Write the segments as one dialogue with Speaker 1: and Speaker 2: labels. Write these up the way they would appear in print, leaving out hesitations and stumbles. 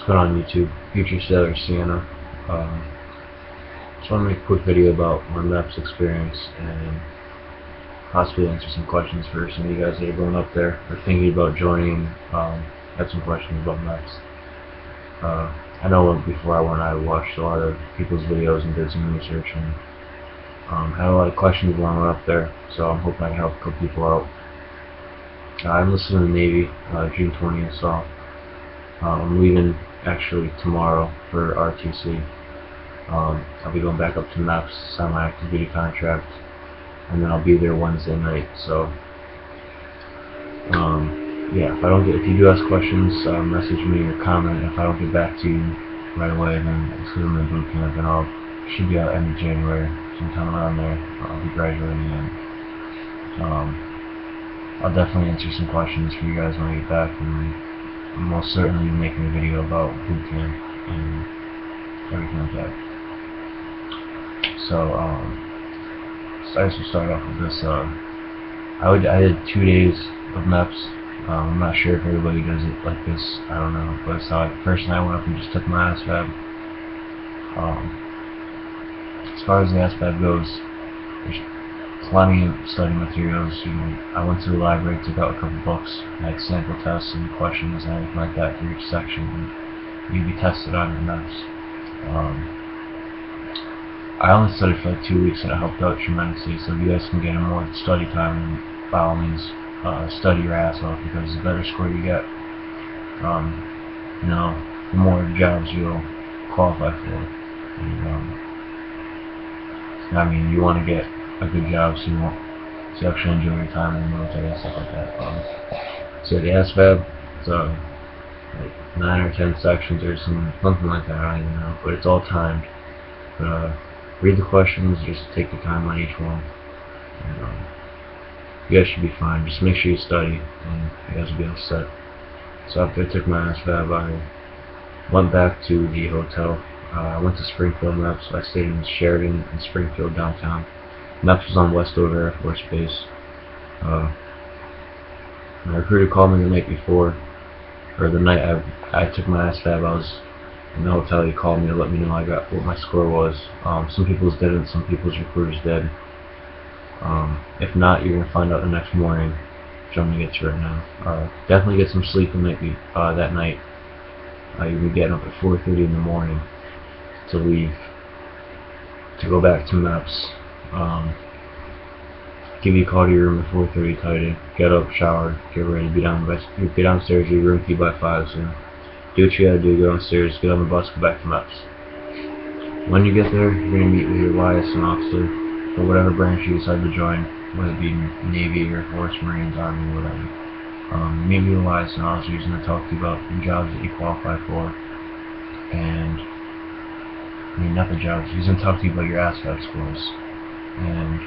Speaker 1: put on YouTube, Future Sailor Sienna. Just want to make a quick video about my MEPS experience and possibly answer some questions for some of you guys that are going up there or thinking about joining. Have some questions about MEPS. I know before I went, I watched a lot of people's videos and did some research and had a lot of questions when I went up there, so I'm hoping I can help a couple people out. I enlisted in the Navy June 20th, so I'm leaving actually tomorrow for RTC. I'll be going back up to MEPS, sign my active duty contract, and then I'll be there Wednesday night. So yeah, if you do ask questions, message me or comment. If I don't get back to you right away, then it's because I'm in boot camp, and I should be out end of January, sometime around there. I'll be graduating, and I'll definitely answer some questions for you guys when I get back, and I'm most certainly making a video about boot camp and everything like that. So I guess we'll start off with this. I did 2 days of MEPS. I'm not sure if everybody does it like this. I don't know, but it's how first night I went up and just took my ASVAB. As far as the ASVAB goes, there's plenty of study materials. I went to the library, took out a couple books, had sample tests and questions and everything like that for each section, and you'd be tested on your MEPS. I only studied for like 2 weeks, and it helped out tremendously. So if you guys can get in more study time, then by all means, study your ass off, because the better score you get, the more jobs you'll qualify for. And, I mean, you want to get a good job, so you actually enjoy your time in the military and stuff like that. So the ASVAB, it's like 9 or 10 sections or something like that. I don't even know, but it's all timed. But read the questions, just take the time on each one. And, you guys should be fine. Just make sure you study, and you guys will be all set. So after I took my ASVAB, I went back to the hotel. I went to Springfield MEPS. I stayed in Sheridan in Springfield downtown. MEPS was on Westover Air Force Base. My recruiter called me the night before, or the night I took my ASVAB. I was in the hotel. He called me to let me know what my score was. Some people's didn't. Some people's recruiters did. If not, you're gonna find out the next morning, which I'm gonna get to right now. Definitely get some sleep that night. You're gonna be getting up at 4:30 in the morning to leave to go back to MEPS. Give you a call to your room at 4:30. Tell you to get up, shower, get ready, be downstairs. Your room key by 5. So do what you gotta do. Go downstairs, get on the bus, go back to MEPS. When you get there, you're gonna meet with your liaison officer, or whatever branch you decide to join, whether it be Navy, Air Force, Marines, Army, whatever. Meet with the liaison officer. He's going to talk to you about the jobs that you qualify for, and not the jobs. He's going to talk to you about your ASVAB scores, and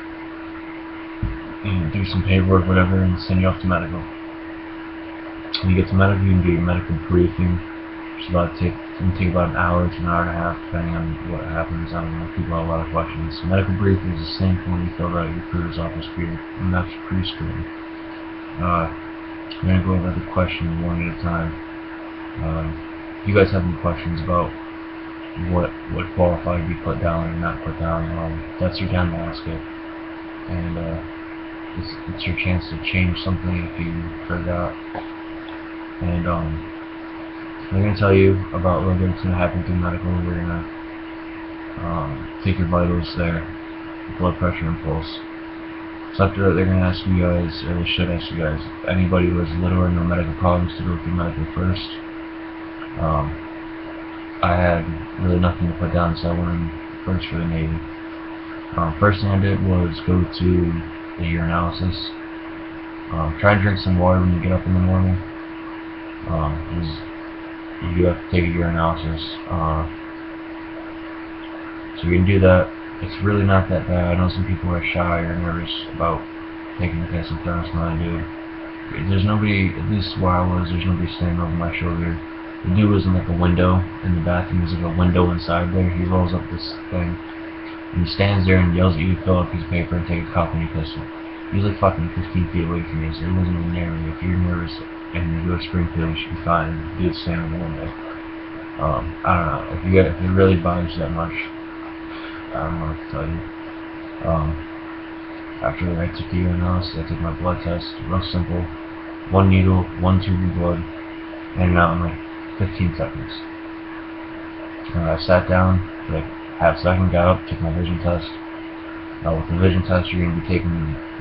Speaker 1: do some paperwork, whatever, and send you off to medical. When you get to medical, you can do your medical briefing. It's going to take about an hour to an hour and a half, depending on what happens. I don't know, people have a lot of questions. So medical briefing is the same thing you filled out at your recruiter's office for your MEPS pre-screen. I'm going to go over the questions one at a time. If you guys have any questions about what qualified to be put down or not put down, that's your time to ask it. And it's your chance to change something if you forgot. And they're going to tell you about what's going to happen through medical. They're going to take your vitals there, blood pressure and pulse. So after that, they're going to ask you guys, or they should ask you guys, if anybody who has little or no medical problems, to go through medical first. I had really nothing to put down, so I went in first for the Navy. First thing I did was go to the urinalysis. Try to drink some water when you get up in the morning. You do have to take a urinalysis, so you can do that. It's really not that bad. I know some people are shy or nervous about taking the piss in front of somebody. There's nobody, at least where I was, there's nobody standing over my shoulder. The dude was in like a window in the bathroom. There's like a window inside there. He rolls up this thing, and he stands there and yells at you to fill out a piece of paper and take a cup and you piss it. He was like fucking 15 feet away from me, so he wasn't even near me. If you're nervous and you go to Springfield, you should be fine. Dude's standing in the window. I don't know, if it really bothers you that much, I don't know what to tell you. After I took the urinalysis, I took my blood test, real simple, one needle, one tube of blood, in and out in like 15 seconds. And I sat down for like half a second, got up, took my vision test. With the vision test, you're going to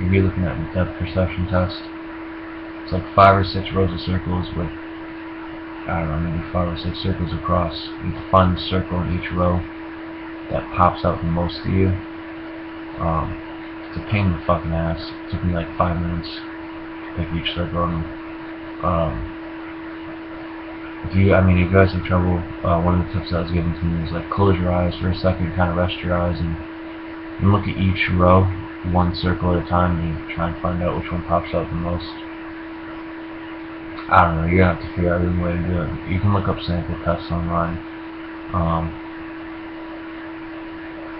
Speaker 1: be looking at the depth perception test. It's like 5 or 6 rows of circles with, I don't know, maybe 5 or 6 circles across. You can find the circle in each row that pops out the most to you. It's a pain in the fucking ass. It took me like 5 minutes to pick each circle. And, if you guys have trouble, one of the tips that was given to me is like close your eyes for a second, kind of rest your eyes, and look at each row, one circle at a time, and try and find out which one pops out the most. I don't know, you're gonna have to figure out a way to do it. You can look up sample tests online.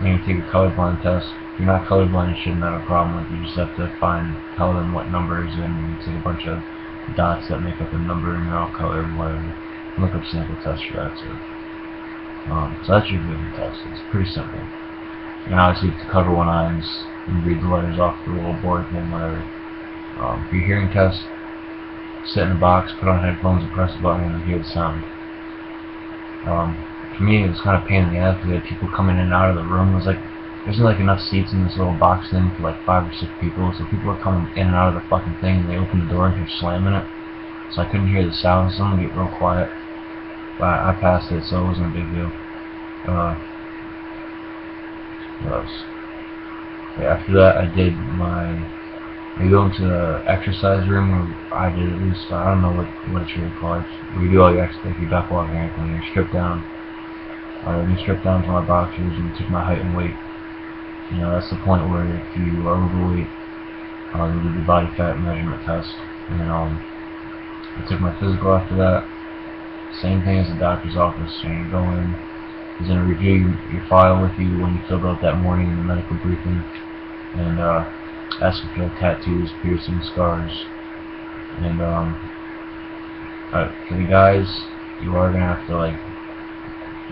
Speaker 1: You can take a colorblind test. If you're not colorblind, you shouldn't have a problem with it. You just have to tell them what number is in, and you take a bunch of dots that make up a number, and they're all colored and whatever. Look up sample tests for that too. So that's your vision test. It's pretty simple. And obviously you have to cover one eye and read the letters off the little board thing, whatever. For your hearing test, sit in a box, put on headphones, and press the button and hear the sound. For me, it was kind of a pain in the ass because we had people coming in and out of the room. There's isn't like enough seats in this little box thing for like 5 or 6 people, so people were coming in and out of the fucking thing, and they opened the door and you're slamming it. So I couldn't hear the sound, so I'm gonna get real quiet. But I passed it, so it wasn't a big deal. What else? After that, I go into the exercise room where I did at least, I don't know what it's really called, where you do all your exercise, your duck walk and everything, you're stripped down. You strip down to my boxers and took my height and weight. You know, that's the point where if you are overweight, you do the body fat measurement test. And I took my physical after that. Same thing as the doctor's office. So you go in, he's going to review your file with you when you filled out that morning in the medical briefing, and ask if you have tattoos, piercings, scars. And for the guys, you are going to have to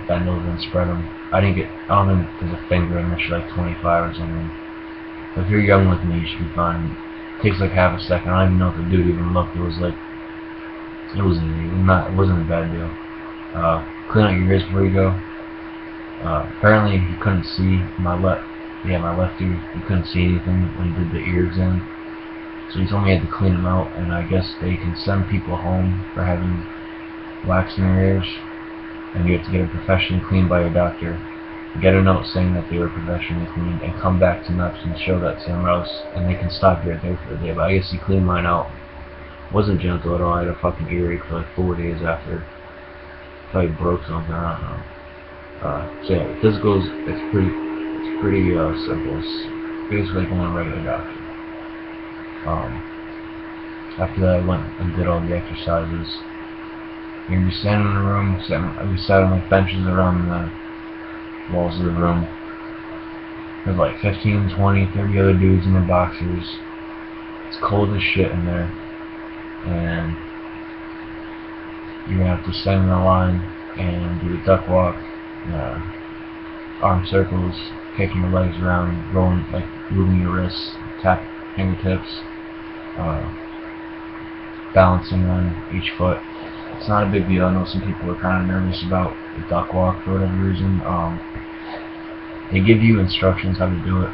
Speaker 1: bend over and spread them. I don't think there's a finger unless you're like 25 or something. But if you're young like me, you should be fine. It takes like half a second. I don't even know if the dude even looked. It wasn't a bad deal. Clean out your ears before you go. Apparently he couldn't see my left ear. He couldn't see anything when he did the ear exam. So he told me I had to clean them out, and I guess they can send people home for having wax in their ears. And you have to get them professionally cleaned by your doctor, get a note saying that they were professionally cleaned, and come back to MEPS and show that somewhere else, and they can stop you right there for the day. But I guess he cleaned mine out. Wasn't gentle at all. I had a fucking earache for like 4 days after. I thought he broke something, I don't know. So yeah, physicals, it's pretty simple. It's basically like going to a regular doctor. After that, I went and did all the exercises. You're going to be standing in the room, we sat on like benches around the walls of the room. There's like 15, 20, 30 other dudes in their boxers. It's cold as shit in there. And you're going to have to stand in a line and do the duck walk, arm circles, kicking your legs around, rolling, moving your wrists, tap fingertips, balancing on each foot. It's not a big deal. I know some people are kind of nervous about the duck walk for whatever reason. They give you instructions how to do it,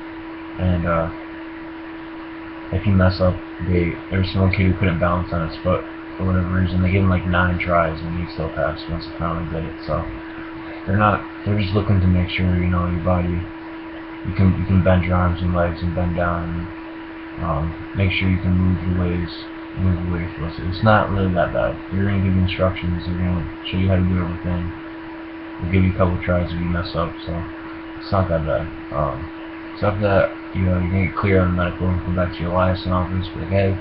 Speaker 1: and if you mess up, there's one kid who couldn't balance on his foot for whatever reason. They gave him like 9 tries, and he still passed once he finally did it. So they're just looking to make sure your body, you can bend your arms and legs and bend down, and make sure you can move the way you're supposed to. It's not really that bad. They're going to give you instructions. They're going to show you how to do everything. They'll give you a couple tries if you mess up, so it's not that bad. So after that, you're going to get clear on the medical, come back to your liaison office, be like, hey,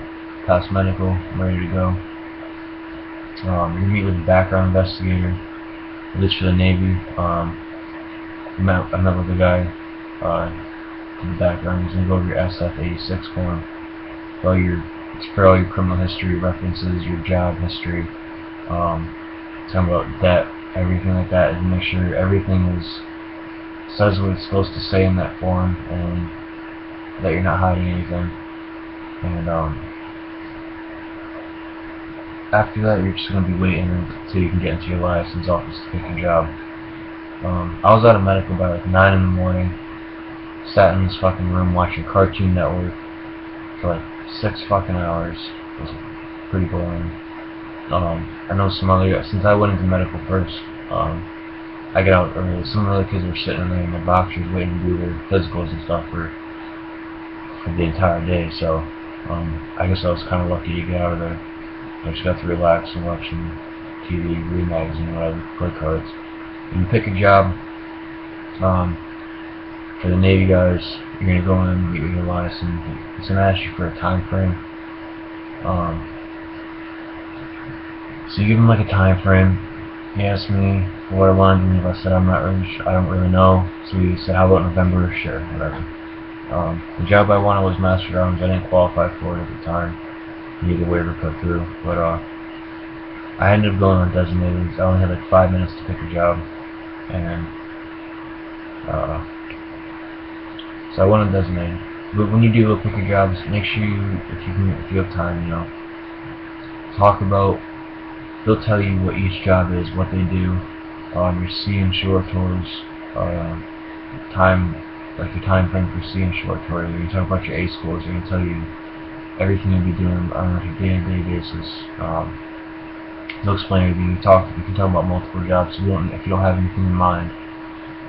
Speaker 1: pass medical, I'm ready to go. You meet with a background investigator, at least for the Navy. I met with a guy in the background. He's going to go over your SF-86 form, it's for all your criminal history references, your job history, talking about debt, everything like that, and make sure everything says what it's supposed to say in that form, and that you're not hiding anything. And after that, you're just going to be waiting until you can get into your license office to pick a job. I was out of medical by like 9 in the morning, sat in this fucking room watching Cartoon Network for like 6 fucking hours. It was pretty boring. I know some other guys, since I went into medical first, I get out early. Some other kids were sitting there in their boxers waiting to do their physicals and stuff for the entire day, so I guess I was kind of lucky to get out of there. I just got to relax and watch some TV, read magazine, whatever, play cards. When you pick a job, for the Navy guys, you're going to go in and get your license. It's going to ask you for a time frame. So you give him like a time frame. He asked me for what I wanted to do. I said I don't really know. So he said, how about November? Sure, whatever. The job I wanted was Master Arms. I didn't qualify for it at the time. Needed a waiver put through, but I ended up going on designated. I only had like 5 minutes to pick a job, and so I went on designated. But when you do go pick your jobs, make sure if you have time, talk about. They'll tell you what each job is, what they do, your sea and shore tours, like the time frame for sea and shore tours. They're going to talk about your A scores. They're going to tell you everything you'll be doing on a day-to-day basis. They'll explain everything. You can talk about multiple jobs if you don't have anything in mind,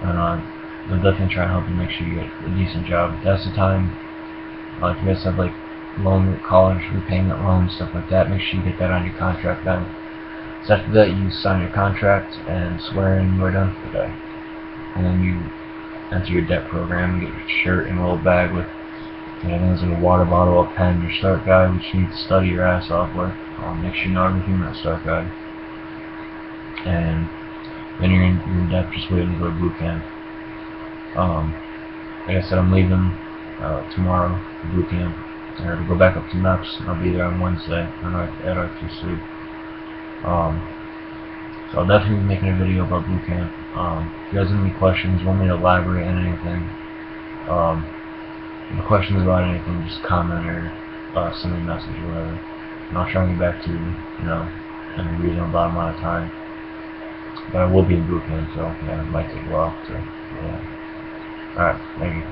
Speaker 1: and they'll definitely try and help you make sure you get a decent job. That's the time. If you guys have like college repayment loans, stuff like that, make sure you get that on your contract then. So after that, you sign your contract and swear in you're done for the day. And then you enter your debt program, get your shirt and a little bag with things like a water bottle, a pen, your start guide, which you need to study your ass off with. Make sure you know everything in that start guide. And then you're in debt, just waiting to go to boot camp. Like I said, I'm leaving tomorrow for boot camp. I have to go back up to MEPS, and I'll be there on Wednesday at RTC. So I'll definitely be making a video about boot camp. If you guys have any questions, want me to elaborate on anything, any questions about anything, just comment or send me a message or whatever. And I'll try and get back to you, in a reasonable amount of time. But I will be in boot camp, so yeah, it might take a while. So yeah. Alright, thank you.